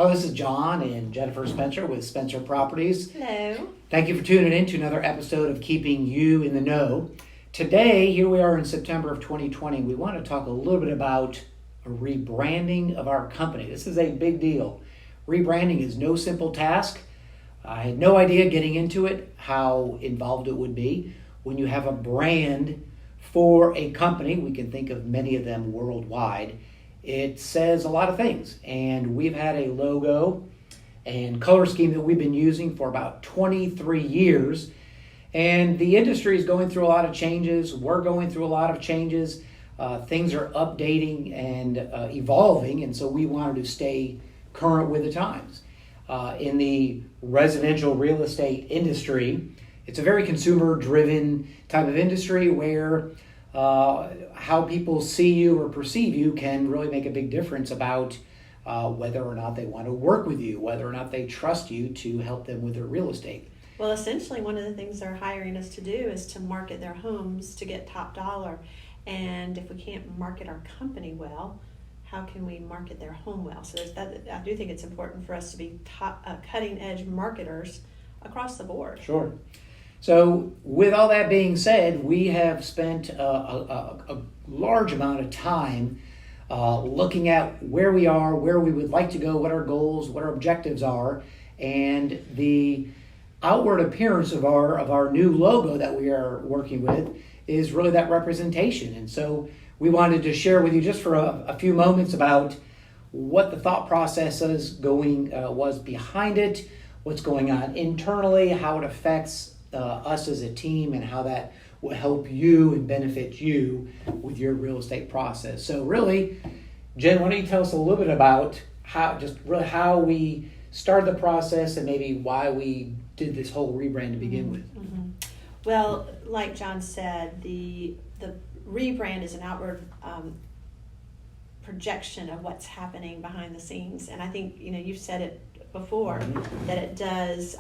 Oh, this is John and Jennifer Spencer with Spencer Properties. Hello. Thank you for tuning in to another episode of Keeping You in the Know. Today, here we are in September of 2020. We want to talk a little bit about a rebranding of our company. This is a big deal. Rebranding is no simple task. I had no idea getting into it how involved it would be. When you have a brand for a company, we can think of many of them worldwide, it says a lot of things. And we've had a logo and color scheme that we've been using for about 23 years. And the industry is going through a lot of changes. We're going through a lot of changes. Things are updating and evolving. And so we wanted to stay current with the times. In the residential real estate industry, it's a very consumer-driven type of industry where how people see you or perceive you can really make a big difference about whether or not they want to work with you, whether or not they trust you to help them with their real estate. Well, essentially, one of the things they're hiring us to do is to market their homes to get top dollar. And if we can't market our company well, how can we market their home well? So I do think it's important for us to be top, cutting-edge marketers across the board. Sure. So with all that being said, we have spent a large amount of time looking at where we are, where we would like to go, what our goals, what our objectives are, and the outward appearance of our new logo that we are working with is really that representation. And so we wanted to share with you just for a few moments about what the thought process was behind it, what's going on internally, how it affects us as a team, and how that will help you and benefit you with your real estate process. So really, Jen, why don't you tell us a little bit about how we started the process and maybe why we did this whole rebrand to begin with. Mm-hmm. Well, like John said, the rebrand is an outward projection of what's happening behind the scenes, and I think you've said it before that it does.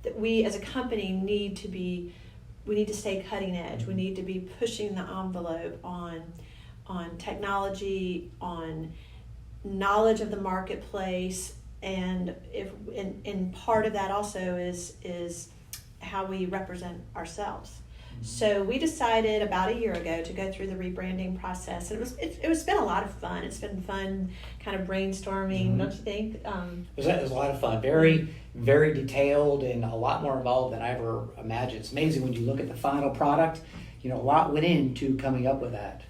That we as a company need to stay cutting edge. We need to be pushing the envelope on technology, on knowledge of the marketplace, and part of that also is how we represent ourselves. So we decided about a year ago to go through the rebranding process, and it's been a lot of fun. It's been fun, kind of brainstorming, don't you think? It was a lot of fun. Very, very detailed, and a lot more involved than I ever imagined. It's amazing when you look at the final product. A lot went into coming up with that.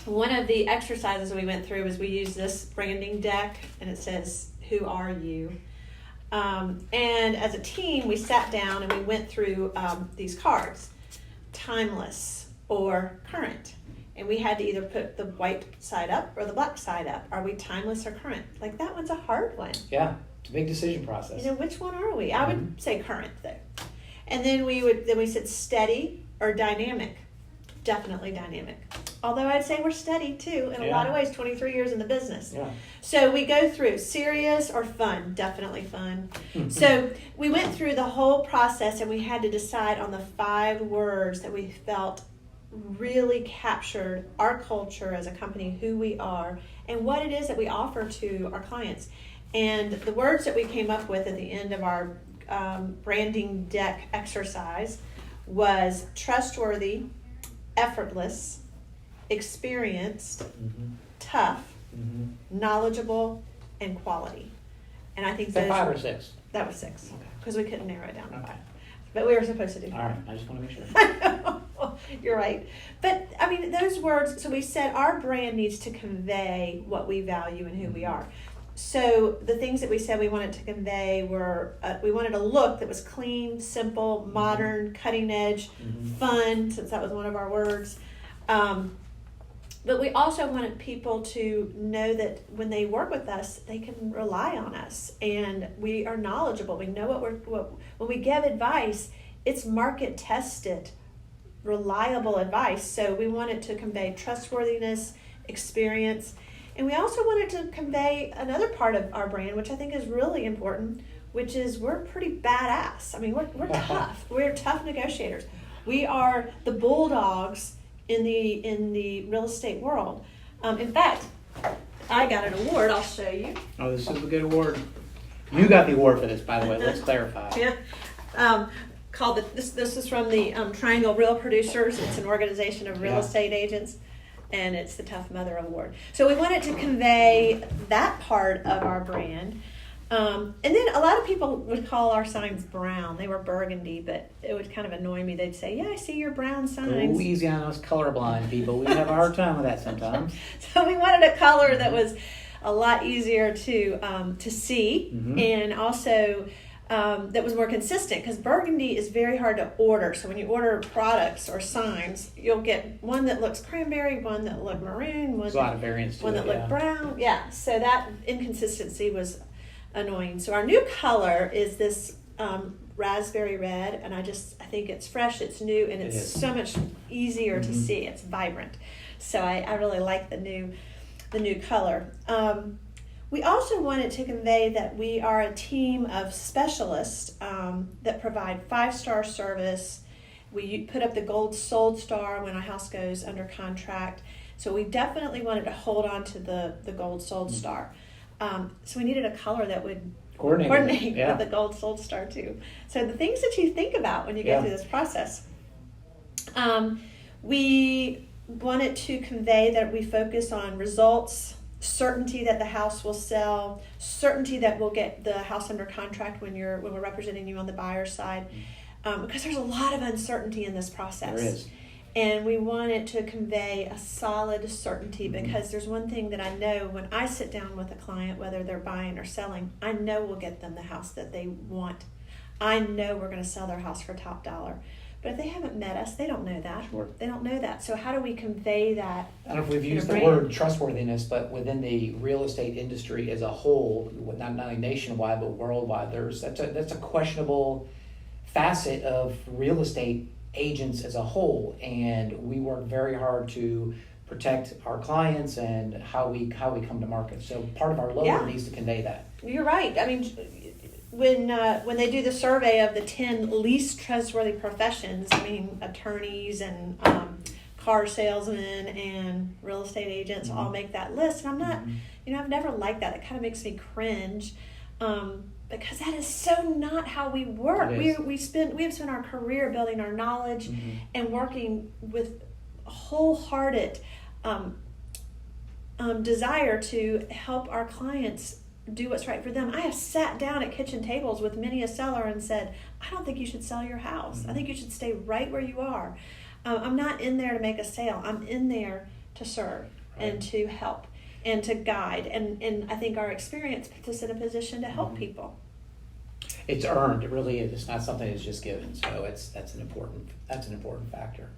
One of the exercises we went through was we used this branding deck, and it says, "Who are you?" And as a team, we sat down and we went through these cards. Timeless or current, and we had to either put the white side up or the black side up. Are we timeless or current? Like, that one's a hard one. Yeah, it's a big decision process. Which one are we? I would say current though. And then we said steady or dynamic. Definitely dynamic. Although I'd say we're steady too in a lot of ways. 23 years in the business. Yeah. So we go through serious or fun. Definitely fun. So we went through the whole process, and we had to decide on the 5 words that we felt really captured our culture as a company, who we are, and what it is that we offer to our clients. And the words that we came up with at the end of our branding deck exercise was trustworthy, effortless, experienced, tough, knowledgeable, and quality. And I think is that those 5 or 6? That was 6, because we couldn't narrow it down to Okay. 5. But we were supposed to do 5. All right, I just want to make sure. You're right. But I mean, those words, so we said our brand needs to convey what we value and who we are. So the things that we said we wanted to convey were, we wanted a look that was clean, simple, modern, cutting edge, fun, since that was one of our words. But we also wanted people to know that when they work with us, they can rely on us, and we are knowledgeable. We know when we give advice, it's market tested, reliable advice. So we wanted to convey trustworthiness, experience, and we also wanted to convey another part of our brand, which I think is really important, which is we're pretty badass. I mean, we're tough. We're tough negotiators. We are the bulldogs in the real estate world. In fact, I got an award. I'll show you. Oh, this is a good award. You got the award for this, by the way. Let's clarify. Yeah. Called this is from the Triangle Real Producers. It's an organization of real estate agents, and it's the Tough Mother Award. So we wanted to convey that part of our brand. And then a lot of people would call our signs brown. They were burgundy, but it would kind of annoy me. They'd say, "Yeah, I see your brown signs." Go easy on us colorblind people. We have a hard time with that sometimes. So we wanted a color that was a lot easier to see, and also that was more consistent, because burgundy is very hard to order. So when you order products or signs, you'll get one that looks cranberry, one that look maroon, There's a lot of variance to one it, that look brown. Yeah, so that inconsistency was annoying. So our new color is this raspberry red, and I think it's fresh, it's new, and it's so much easier to see. It's vibrant. So I really like the new color. We also wanted to convey that we are a team of specialists that provide 5-star service. We put up the gold sold star when a house goes under contract. So we definitely wanted to hold on to the gold sold star. So we needed a color that would coordinate with the gold sold star too. So the things that you think about when you go through this process. We wanted to convey that we focus on results, certainty that the house will sell, certainty that we'll get the house under contract when we're representing you on the buyer's side, because there's a lot of uncertainty in this process. There is. And we wanted to convey a solid certainty, because there's one thing that I know when I sit down with a client, whether they're buying or selling, I know we'll get them the house that they want. I know we're going to sell their house for top dollar. But if they haven't met us, they don't know that. Sure. They don't know that. So how do we convey that? I don't know if we've used the word trustworthiness, but within the real estate industry as a whole, not only nationwide but worldwide, that's a questionable facet of real estate agents as a whole, and we work very hard to protect our clients and how we come to market. So part of our logo needs to convey that. You're right. I mean, when they do the survey of the 10 least trustworthy professions, I mean, attorneys and car salesmen and real estate agents all make that list. And I'm not, I've never liked that. It kind of makes me cringe. Because that is so not how we work. We have spent our career building our knowledge and working with wholehearted desire to help our clients do what's right for them. I have sat down at kitchen tables with many a seller and said, I don't think you should sell your house. I think you should stay right where you are. I'm not in there to make a sale. I'm in there to serve and to help and to guide, and I think our experience puts us in a position to help people. It's earned. It really is. It's not something that's just given. So that's an important factor.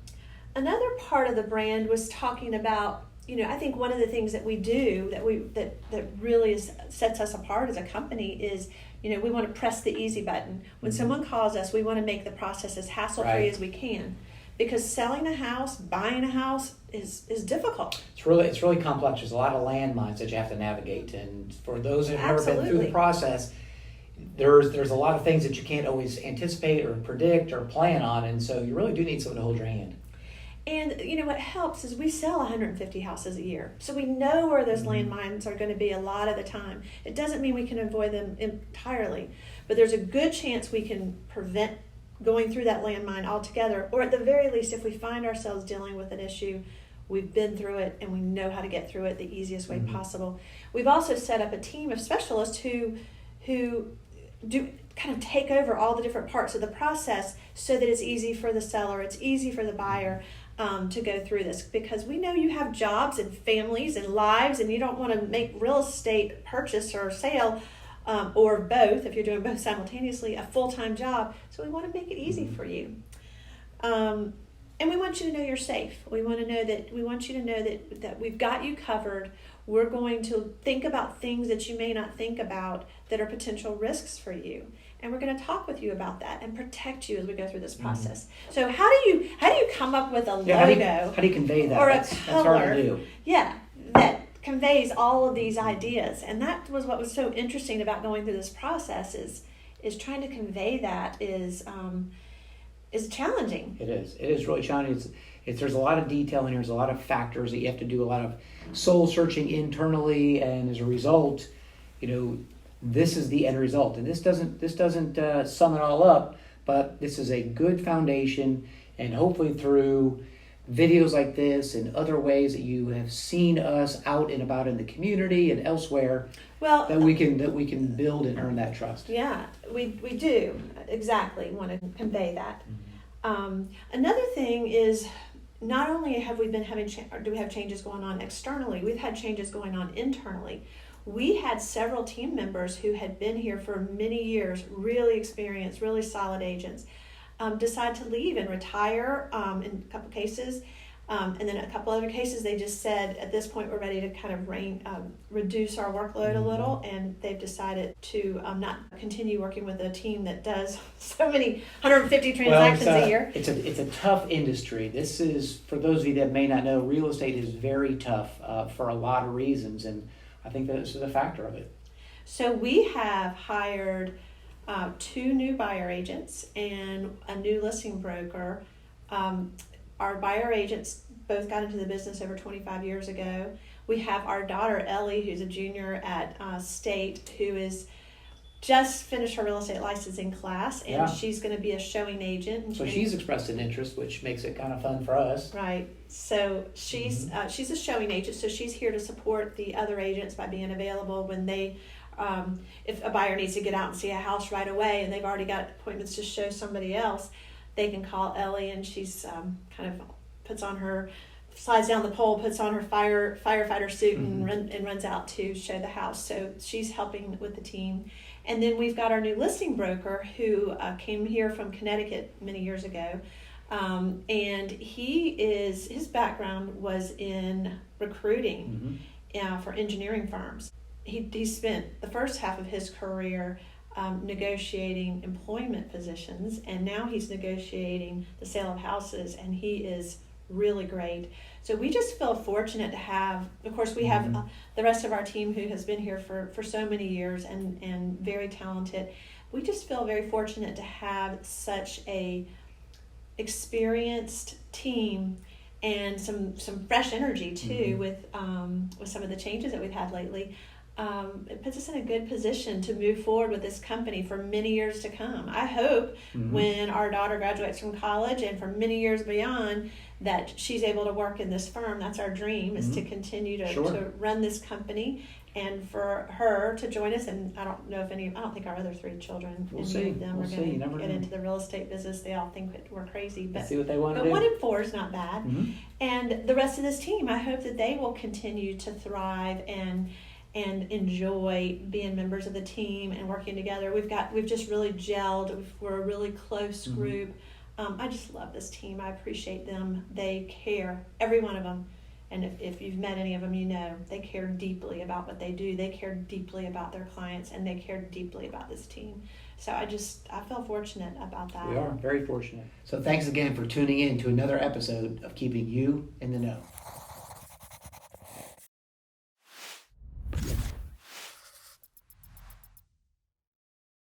Another part of the brand was talking about, I think one of the things that we do that really sets us apart as a company is, we want to press the easy button. When someone calls us, we want to make the process as hassle-free as we can. Because selling a house, buying a house is difficult. It's really complex. There's a lot of landmines that you have to navigate, and for those that have never been through the process, there's a lot of things that you can't always anticipate or predict or plan on, and so you really do need someone to hold your hand. And what helps is we sell 150 houses a year, so we know where those landmines are going to be a lot of the time. It doesn't mean we can avoid them entirely, but there's a good chance we can prevent going through that landmine altogether, or at the very least, if we find ourselves dealing with an issue, we've been through it and we know how to get through it the easiest way possible. We've also set up a team of specialists who do kind of take over all the different parts of the process so that it's easy for the seller, it's easy for the buyer to go through this, because we know you have jobs and families and lives, and you don't want to make real estate purchase or sale or both, if you're doing both simultaneously, a full-time job. So we want to make it easy for you. And we want you to know you're safe. We want you to know that we've got you covered. We're going to think about things that you may not think about that are potential risks for you. And we're going to talk with you about that and protect you as we go through this process. So how do you come up with a logo? How do you convey that? Or that's hard to do. Yeah, that conveys all of these ideas. And that was what was so interesting about going through this process is trying to convey that is challenging. It is really challenging. there's a lot of detail in here. There's a lot of factors that you have to do a lot of soul searching internally, and as a result, this is the end result. And this doesn't sum it all up, but this is a good foundation, and hopefully through videos like this and other ways that you have seen us out and about in the community and elsewhere, that we can build and earn that trust. Yeah, we do exactly want to convey that. Another thing is, not only have we been do we have changes going on externally, we've had changes going on internally. We had several team members who had been here for many years, really experienced, really solid agents, decide to leave and retire in a couple cases. And then a couple other cases, they just said, at this point, we're ready to kind of reduce our workload a little, and they've decided to not continue working with a team that does so many 150 transactions a year. It's a tough industry. This is, for those of you that may not know, real estate is very tough for a lot of reasons, and I think that this is a factor of it. So we have hired 2 new buyer agents and a new listing broker. Our buyer agents both got into the business over 25 years ago. We have our daughter, Ellie, who's a junior at State, who is just finished her real estate licensing class, and she's going to be a showing agent. And so she's expressed an interest, which makes it kind of fun for us. Right. So she's a showing agent, so she's here to support the other agents by being available when they, if a buyer needs to get out and see a house right away and they've already got appointments to show somebody else, they can call Ellie, and she's kind of slides down the pole, puts on her firefighter suit, and runs out to show the house. So she's helping with the team. And then we've got our new listing broker who came here from Connecticut many years ago. And his background was in recruiting for engineering firms. He spent the first half of his career negotiating employment positions, and now he's negotiating the sale of houses, and he is really great. So we just feel fortunate to have, of course we have the rest of our team who has been here for so many years and very talented. We just feel very fortunate to have such a experienced team and some fresh energy too with some of the changes that we've had lately. It puts us in a good position to move forward with this company for many years to come. I hope when our daughter graduates from college and for many years beyond that she's able to work in this firm. That's our dream, is to continue to run this company, and for her to join us. And I don't think our other 3 children, any of them are going to get into the real estate business. They all think that we're crazy, but see what they want to do. 1 in 4 is not bad. And the rest of this team, I hope that they will continue to thrive and enjoy being members of the team and working together. We've just really gelled. We're a really close group. I just love this team. I appreciate them. They care, every one of them. And if you've met any of them, they care deeply about what they do. They care deeply about their clients, and they care deeply about this team. So I feel fortunate about that. We are very fortunate. So thanks again for tuning in to another episode of Keeping You in the Know.